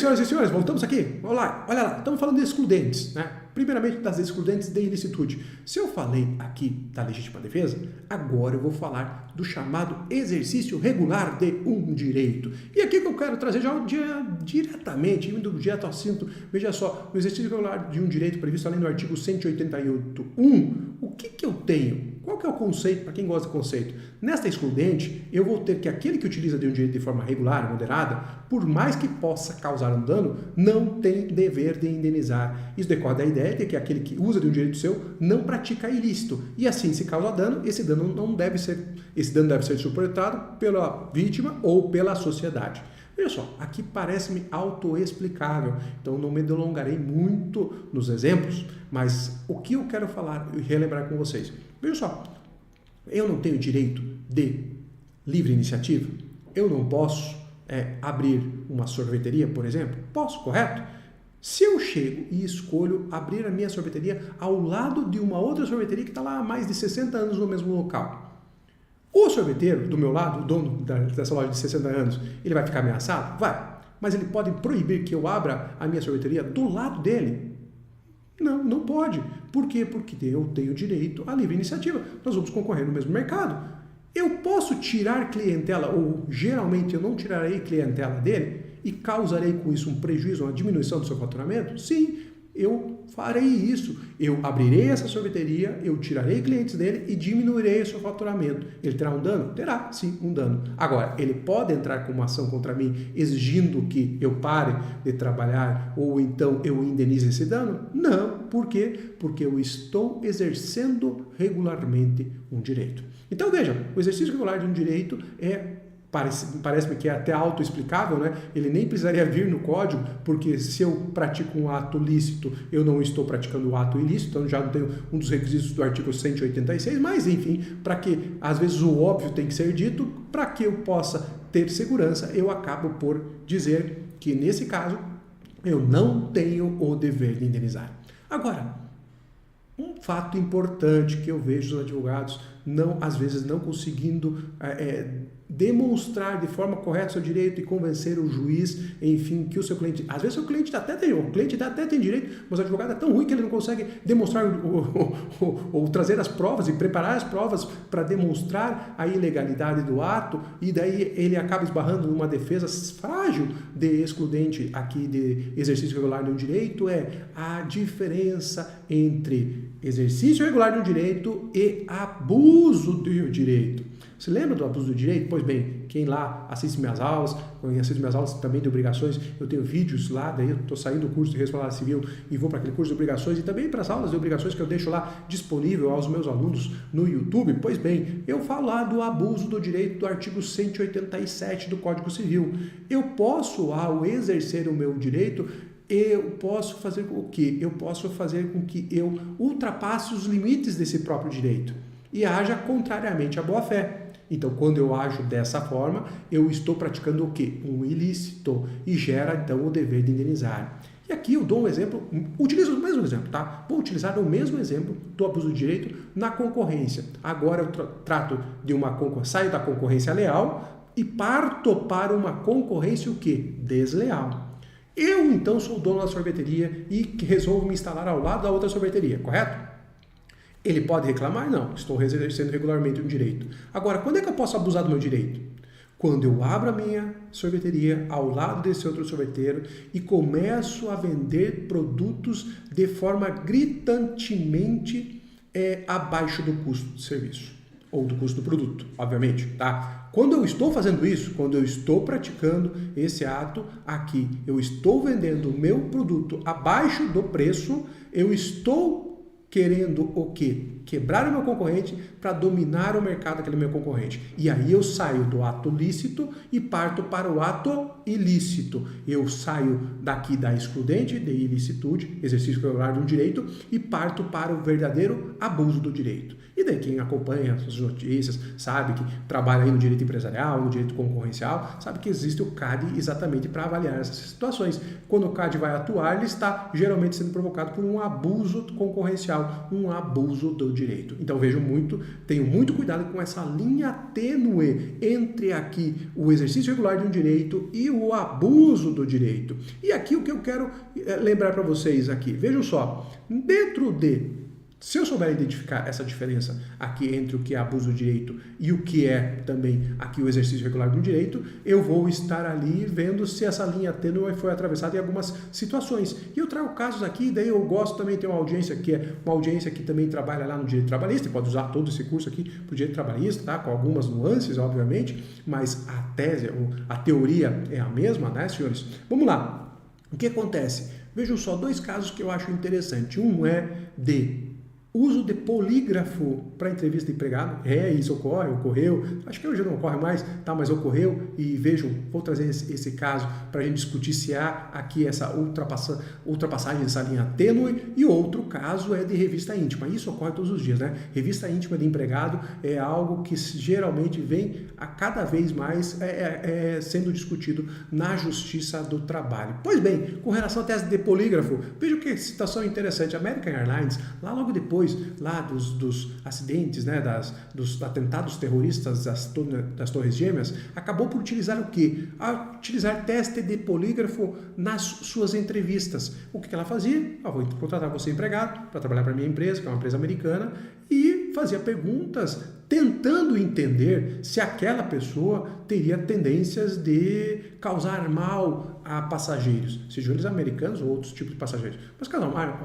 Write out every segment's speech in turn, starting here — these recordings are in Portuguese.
senhoras e senhores, voltamos aqui. Vamos lá, olha lá, estamos falando de excludentes, né? Primeiramente das excludentes de ilicitude. Se eu falei aqui da legítima defesa, agora eu vou falar do chamado exercício regular de um direito. E aqui que eu quero trazer já diretamente, indo direto ao assunto, veja só, o exercício regular de um direito previsto além do artigo 188.1, o que eu tenho? Qual que é o conceito, para quem gosta de conceito? Nesta excludente, eu vou ter que aquele que utiliza de um direito de forma regular, moderada, por mais que possa causar um dano, não tem dever de indenizar. Isso decorre da ideia de que aquele que usa de um direito seu não pratica ilícito. E assim, se causa dano, esse dano deve ser suportado pela vítima ou pela sociedade. Veja só, aqui parece-me autoexplicável, então não me delongarei muito nos exemplos, mas o que eu quero falar e relembrar com vocês. Veja só, eu não tenho direito de livre iniciativa? Eu não posso abrir uma sorveteria, por exemplo? Posso, correto? Se eu chego e escolho abrir a minha sorveteria ao lado de uma outra sorveteria que está lá há mais de 60 anos no mesmo local, o sorveteiro do meu lado, o dono dessa loja de 60 anos, ele vai ficar ameaçado? Vai. Mas ele pode proibir que eu abra a minha sorveteria do lado dele? Não, não pode. Por quê? Porque eu tenho direito à livre iniciativa. Nós vamos concorrer no mesmo mercado. Eu posso tirar clientela, ou geralmente eu não tirarei clientela dele e causarei com isso um prejuízo, uma diminuição do seu faturamento? Sim, eu farei isso. Eu abrirei essa sorveteria, eu tirarei clientes dele e diminuirei o seu faturamento. Ele terá um dano? Terá, sim, um dano. Agora, ele pode entrar com uma ação contra mim exigindo que eu pare de trabalhar ou então eu indenize esse dano? Não. Por quê? Porque eu estou exercendo regularmente um direito. Então, veja, o exercício regular de um direito parece-me que é até autoexplicável, né? Ele nem precisaria vir no código, porque se eu pratico um ato lícito, eu não estou praticando o ato ilícito, então já não tenho um dos requisitos do artigo 186, mas enfim, para que às vezes o óbvio tem que ser dito, para que eu possa ter segurança, eu acabo por dizer que nesse caso eu não tenho o dever de indenizar. Agora, um fato importante que eu vejo os advogados às vezes não conseguindo demonstrar de forma correta o seu direito e convencer o juiz, enfim, que o seu cliente... Às vezes o cliente até tem direito, mas o advogado é tão ruim que ele não consegue demonstrar ou trazer as provas e preparar as provas para demonstrar a ilegalidade do ato, e daí ele acaba esbarrando numa defesa frágil de excludente aqui de exercício regular de um direito. A diferença entre exercício regular de um direito e abuso do direito. Você lembra do abuso do direito? Pois bem, quem lá assiste minhas aulas também de obrigações, eu tenho vídeos lá, daí eu estou saindo do curso de responsabilidade civil e vou para aquele curso de obrigações e também para as aulas de obrigações que eu deixo lá disponível aos meus alunos no YouTube. Pois bem, eu falo lá do abuso do direito do artigo 187 do Código Civil. Eu posso, ao exercer o meu direito, eu posso fazer o quê? Eu posso fazer com que eu ultrapasse os limites desse próprio direito e haja contrariamente à boa-fé. Então, quando eu ajo dessa forma, eu estou praticando o quê? Um ilícito e gera, então, o dever de indenizar. E aqui eu dou um exemplo, utilizo o mesmo exemplo, tá? Vou utilizar o mesmo exemplo do abuso do direito na concorrência. Agora eu trato de saio da concorrência leal e parto para uma concorrência o quê? Desleal. Eu, então, sou o dono da sorveteria e resolvo me instalar ao lado da outra sorveteria, correto? Ele pode reclamar? Não, estou exercendo regularmente um direito. Agora, quando é que eu posso abusar do meu direito? Quando eu abro a minha sorveteria ao lado desse outro sorveteiro e começo a vender produtos de forma gritantemente abaixo do custo do serviço. Ou do custo do produto, obviamente, tá? Quando eu estou fazendo isso, quando eu estou praticando esse ato aqui, eu estou vendendo o meu produto abaixo do preço, eu estou querendo o quê? Quebrar o meu concorrente para dominar o mercado daquele meu concorrente. E aí eu saio do ato lícito e parto para o ato ilícito. Eu saio daqui da excludente de ilicitude, exercício regular de um direito, e parto para o verdadeiro abuso do direito. E daí quem acompanha as notícias, sabe que trabalha aí no direito empresarial, no direito concorrencial, sabe que existe o CAD exatamente para avaliar essas situações. Quando o CAD vai atuar, ele está geralmente sendo provocado por um abuso concorrencial, um abuso do direito. direito. Então tenho muito cuidado com essa linha tênue entre aqui o exercício regular de um direito e o abuso do direito. E aqui o que eu quero lembrar para vocês aqui, vejam só, se eu souber identificar essa diferença aqui entre o que é abuso do direito e o que é também aqui o exercício regular do direito, eu vou estar ali vendo se essa linha tênue foi atravessada em algumas situações. E eu trago casos aqui, daí eu gosto também de ter uma audiência que também trabalha lá no direito trabalhista, pode usar todo esse curso aqui para o direito trabalhista, tá? Com algumas nuances, obviamente, mas a tese, a teoria é a mesma, né, senhores? Vamos lá. O que acontece? Vejam só, dois casos que eu acho interessante. Um é de uso de polígrafo para entrevista de empregado. Isso ocorreu, acho que hoje não ocorre mais, tá? Mas ocorreu e vejam, vou trazer esse caso para a gente discutir se há aqui essa ultrapassagem dessa linha tênue, e outro caso é de revista íntima. Isso ocorre todos os dias, né? Revista íntima de empregado é algo que geralmente vem a cada vez mais sendo discutido na Justiça do Trabalho. Pois bem, com relação à tese de polígrafo, vejam que situação interessante. A American Airlines, lá logo depois lá dos acidentes, né, dos atentados terroristas das Torres Gêmeas, acabou por utilizar o quê? Utilizar teste de polígrafo nas suas entrevistas. O que ela fazia? Vou contratar você empregado para trabalhar para a minha empresa, que é uma empresa americana, e fazia perguntas tentando entender se aquela pessoa teria tendências de causar mal a passageiros, sejam eles americanos ou outros tipos de passageiros, mas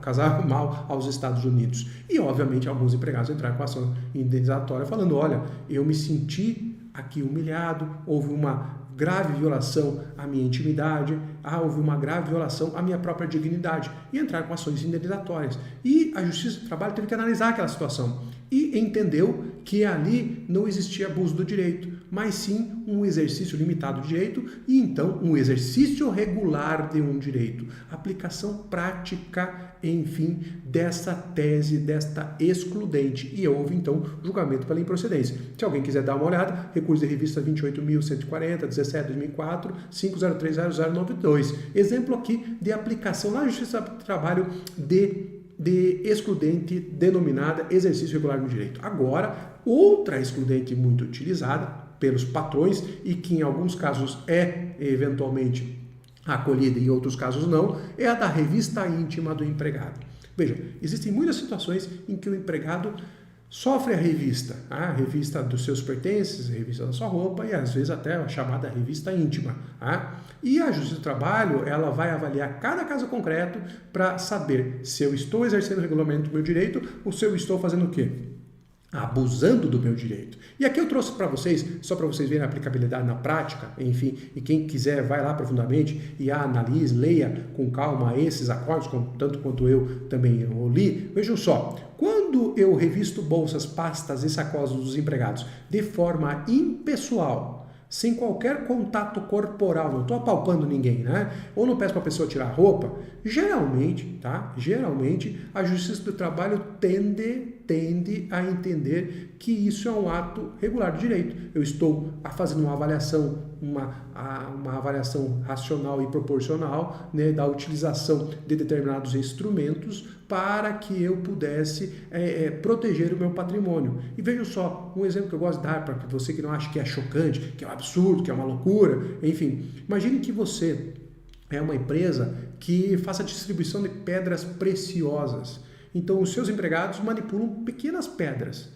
causar mal aos Estados Unidos. E, obviamente, alguns empregados entraram com ação indenizatória falando, olha, eu me senti aqui humilhado, houve uma grave violação à minha intimidade, houve uma grave violação à minha própria dignidade, e entrar com ações indenizatórias. E a Justiça do Trabalho teve que analisar aquela situação e entendeu que ali não existia abuso do direito, mas sim um exercício limitado de direito e então um exercício regular de um direito. Aplicação prática, enfim, dessa tese, desta excludente. E houve então julgamento pela improcedência. Se alguém quiser dar uma olhada, recurso de revista 28.140, 17/2004, 5030092. Exemplo aqui de aplicação na Justiça do Trabalho de excludente denominada exercício regular do direito. Agora, outra excludente muito utilizada pelos patrões e que em alguns casos é eventualmente acolhida e em outros casos não, é a da revista íntima do empregado. Veja, existem muitas situações em que o empregado sofre a revista dos seus pertences, a revista da sua roupa e às vezes até a chamada revista íntima. E a Justiça do Trabalho, ela vai avaliar cada caso concreto para saber se eu estou exercendo o regulamento do meu direito ou se eu estou fazendo o quê? Abusando do meu direito. E aqui eu trouxe para vocês, só para vocês verem a aplicabilidade na prática, enfim, e quem quiser vai lá profundamente e analise, leia com calma esses acordos, tanto quanto eu também li. Vejam só, quando eu revisto bolsas, pastas e sacolas dos empregados de forma impessoal, sem qualquer contato corporal, não estou apalpando ninguém, né? Ou não peço para a pessoa tirar a roupa, geralmente a Justiça do Trabalho tende a entender que isso é um ato regular de direito. Eu estou fazendo uma avaliação, uma avaliação racional e proporcional, né, da utilização de determinados instrumentos para que eu pudesse proteger o meu patrimônio. E vejam só, um exemplo que eu gosto de dar para você que não acha que é chocante, que é um absurdo, que é uma loucura, enfim, imagine que você é uma empresa que faça distribuição de pedras preciosas. Então, os seus empregados manipulam pequenas pedras.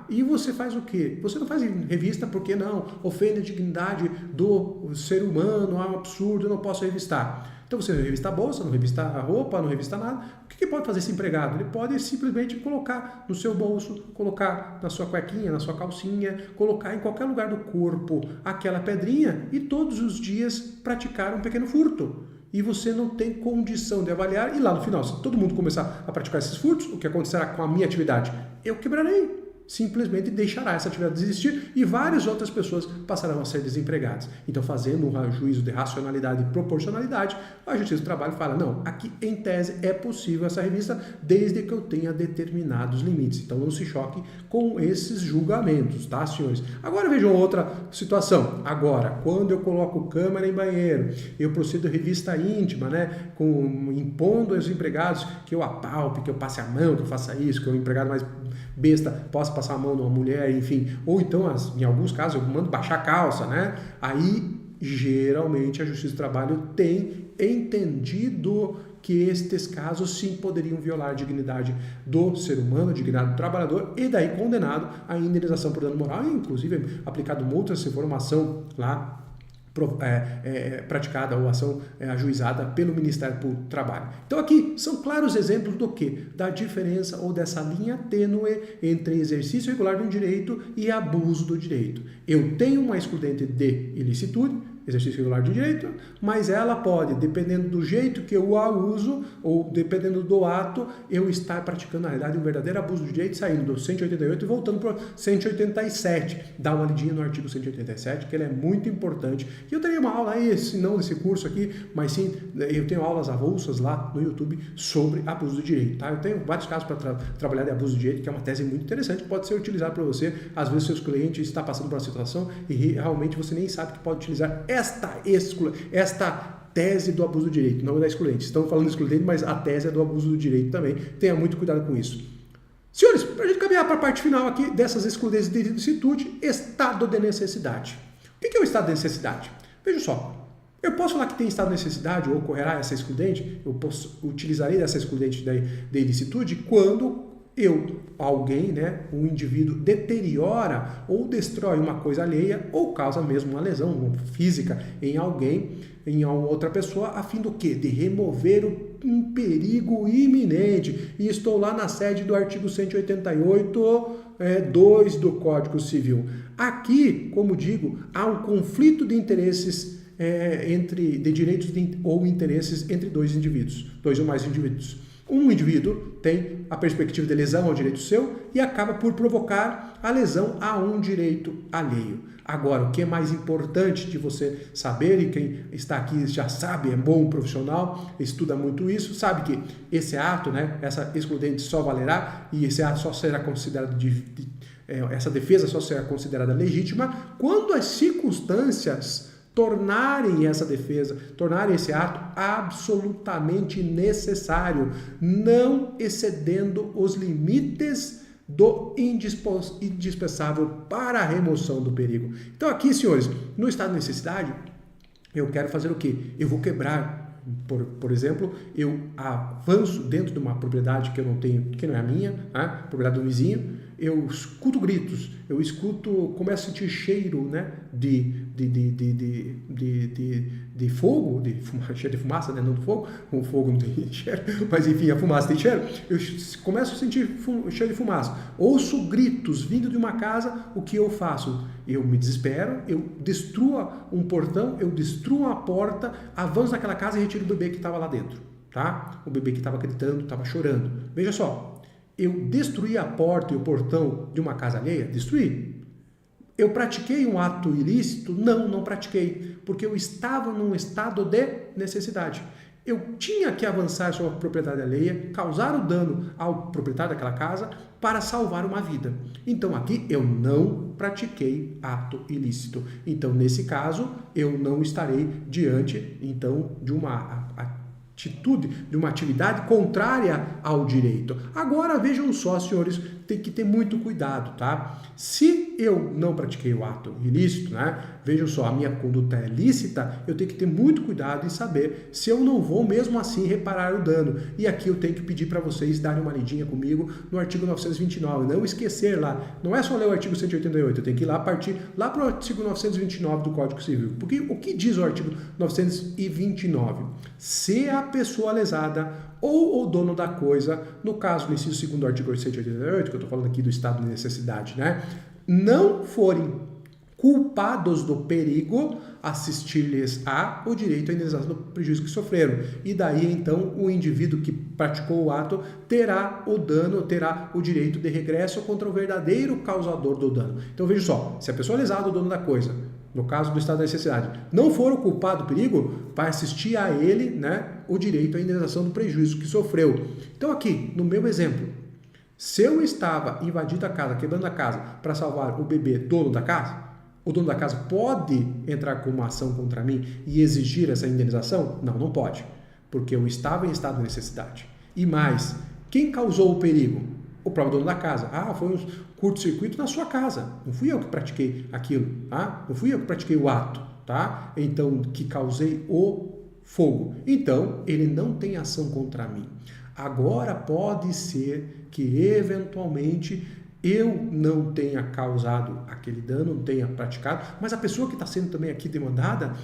E você faz o quê? Você não faz em revista porque não ofende a dignidade do ser humano, é um absurdo, eu não posso revistar. Então você não revista a bolsa, não revista a roupa, não revista nada. O que pode fazer esse empregado? Ele pode simplesmente colocar no seu bolso, colocar na sua cuequinha, na sua calcinha, colocar em qualquer lugar do corpo aquela pedrinha e todos os dias praticar um pequeno furto. E você não tem condição de avaliar, e lá no final, se todo mundo começar a praticar esses furtos, o que acontecerá com a minha atividade? Eu quebrarei. simplesmente deixará essa atividade de existir e várias outras pessoas passarão a ser desempregadas. Então, fazendo um juízo de racionalidade e proporcionalidade, a Justiça do Trabalho fala, não, aqui em tese é possível essa revista desde que eu tenha determinados limites. Então, não se choque com esses julgamentos, tá, senhores? Agora vejam outra situação. Agora, quando eu coloco câmera em banheiro, eu procedo revista íntima, né, impondo aos empregados que eu apalpe, que eu passe a mão, que eu faça isso, que o empregado mais besta possa passar a mão numa mulher, enfim. Ou então, em alguns casos, eu mando baixar a calça, né? Aí, geralmente, a Justiça do Trabalho tem entendido que estes casos sim poderiam violar a dignidade do ser humano, a dignidade do trabalhador, e daí condenado à indenização por dano moral, e inclusive aplicado multas se for uma ação lá praticada ou ação ajuizada pelo Ministério do Trabalho. Então aqui são claros exemplos do que? Da diferença ou dessa linha tênue entre exercício regular de um direito e abuso do direito. Eu tenho uma excludente de ilicitude, exercício regular de direito, mas ela pode, dependendo do jeito que eu a uso, ou dependendo do ato, eu estar praticando, na realidade, um verdadeiro abuso do direito, saindo do 188 e voltando para o 187. Dá uma lidinha no artigo 187, que ele é muito importante. E eu teria uma aula aí, não nesse curso aqui, mas sim, eu tenho aulas avulsas lá no YouTube sobre abuso do direito, tá? Eu tenho vários casos para trabalhar de abuso do direito, que é uma tese muito interessante, que pode ser utilizada para você. Às vezes, seus clientes estão passando por uma situação e realmente você nem sabe que pode utilizar esta tese do abuso do direito, não da excludente. Estamos falando de excludente, mas a tese é do abuso do direito também. Tenha muito cuidado com isso. Senhores, para a gente caminhar para a parte final aqui dessas excludentes de ilicitude, estado de necessidade. O que é o estado de necessidade? Veja só, eu posso falar que tem estado de necessidade ou ocorrerá essa excludente, utilizarei dessa excludente de ilicitude quando alguém, né, um indivíduo deteriora ou destrói uma coisa alheia ou causa mesmo uma lesão física em alguém, em outra pessoa, a fim do quê? De remover um perigo iminente. E estou lá na sede do artigo 188, 2 do Código Civil. Aqui, como digo, há um conflito de interesses de direitos ou interesses entre dois indivíduos, dois ou mais indivíduos. Um indivíduo tem a perspectiva de lesão ao direito seu e acaba por provocar a lesão a um direito alheio. Agora, o que é mais importante de você saber, e quem está aqui já sabe, é bom profissional, estuda muito isso, sabe que esse ato, né, essa excludente só valerá e esse ato só será considerado essa defesa só será considerada legítima quando as circunstâncias tornarem essa defesa, tornarem esse ato absolutamente necessário, não excedendo os limites do indispensável para a remoção do perigo. Então aqui, senhores, no estado de necessidade, eu quero fazer o quê? Eu vou quebrar, por exemplo, eu avanço dentro de uma propriedade que eu não tenho, que não é a minha, né? Propriedade do vizinho, eu escuto gritos, começo a sentir cheiro, né, de fogo, cheiro de fumaça, né, não do fogo, o fogo não tem cheiro, mas enfim, a fumaça tem cheiro, eu começo a sentir cheiro de fumaça, ouço gritos vindo de uma casa, o que eu faço? Eu me desespero, eu destruo um portão, eu destruo a porta, avanço naquela casa e retiro o bebê que estava lá dentro, tá? O bebê que estava gritando, estava chorando. Veja só, eu destruí a porta e o portão de uma casa alheia? Destruí. Eu pratiquei um ato ilícito? Não pratiquei, porque eu estava num estado de necessidade. Eu tinha que avançar sobre a propriedade alheia, causar o dano ao proprietário daquela casa para salvar uma vida. Então aqui eu não pratiquei ato ilícito. Então nesse caso eu não estarei diante então de uma atitude, de uma atividade contrária ao direito. Agora vejam só, senhores, tem que ter muito cuidado, tá? Se eu não pratiquei o ato ilícito, né? Vejam só, a minha conduta é lícita, eu tenho que ter muito cuidado em saber se eu não vou mesmo assim reparar o dano. E aqui eu tenho que pedir para vocês darem uma lidinha comigo no artigo 929, não esquecer lá, não é só ler o artigo 188, eu tenho que ir lá partir lá para o artigo 929 do Código Civil. Porque o que diz o artigo 929? Se a pessoa lesada ou o dono da coisa, no caso do inciso 2º do artigo 188, que eu estou falando aqui do estado de necessidade, né, não forem culpados do perigo, assistir-lhes a o direito à indenização do prejuízo que sofreram. E daí, então, o indivíduo que praticou o ato terá o dano, terá o direito de regresso contra o verdadeiro causador do dano. Então, veja só, se a pessoa lesada, o dono da coisa, no caso do estado da necessidade, não for o culpado do perigo, vai assistir a ele, né, o direito à indenização do prejuízo que sofreu. Então, aqui, no meu exemplo, se eu estava invadindo a casa, quebrando a casa, para salvar o bebê dono da casa, o dono da casa pode entrar com uma ação contra mim e exigir essa indenização? Não, não pode, porque eu estava em estado de necessidade. E mais, quem causou o perigo? O próprio dono da casa. Ah, foi um curto-circuito na sua casa. Não fui eu que pratiquei aquilo, tá? Não fui eu que pratiquei o ato, tá? Então, que causei o fogo. Então, ele não tem ação contra mim. Agora, pode ser que, eventualmente, eu não tenha causado aquele dano, não tenha praticado, mas a pessoa que está sendo também aqui demandada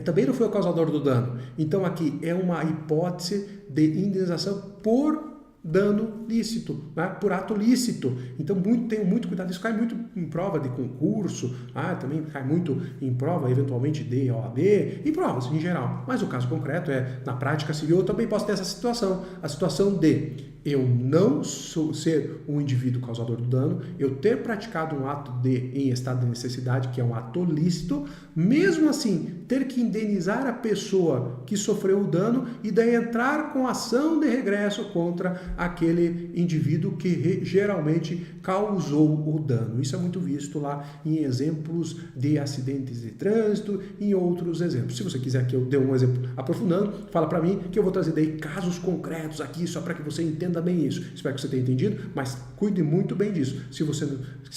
também não foi o causador do dano. Então, aqui é uma hipótese de indenização por dano lícito, né? Por ato lícito. Então, tenho muito cuidado. Isso cai muito em prova de concurso, também cai muito em prova, eventualmente, de OAB e provas em geral. Mas o caso concreto na prática civil, eu também posso ter essa situação. A situação de eu não ser um indivíduo causador do dano, eu ter praticado um ato em estado de necessidade, que é um ato lícito, mesmo assim, ter que indenizar a pessoa que sofreu o dano e daí entrar com ação de regresso contra aquele indivíduo que geralmente causou o dano. Isso é muito visto lá em exemplos de acidentes de trânsito e em outros exemplos. Se você quiser que eu dê um exemplo aprofundando, fala para mim que eu vou trazer daí casos concretos aqui, só para que você entenda bem isso. Espero que você tenha entendido, mas cuide muito bem disso. Se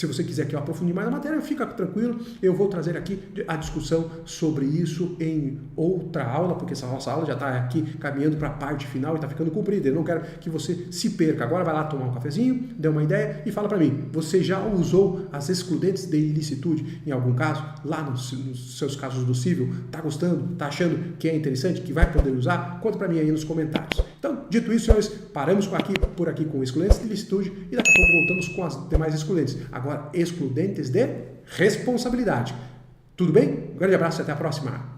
você quiser que eu aprofunde mais a matéria, fica tranquilo, eu vou trazer aqui a discussão sobre isso em outra aula, porque essa nossa aula já está aqui caminhando para a parte final e está ficando comprida. Eu não quero que você se perca. Agora vai lá tomar um cafezinho, dê uma ideia e fala para mim, você já usou as excludentes de ilicitude em algum caso? Lá nos seus casos do civil, está gostando? Está achando que é interessante, que vai poder usar? Conta para mim aí nos comentários. Então, dito isso, senhores, paramos por aqui com excludentes de ilicitude e daqui a pouco voltamos com as demais excludentes. Agora, excludentes de responsabilidade. Tudo bem? Um grande abraço e até a próxima.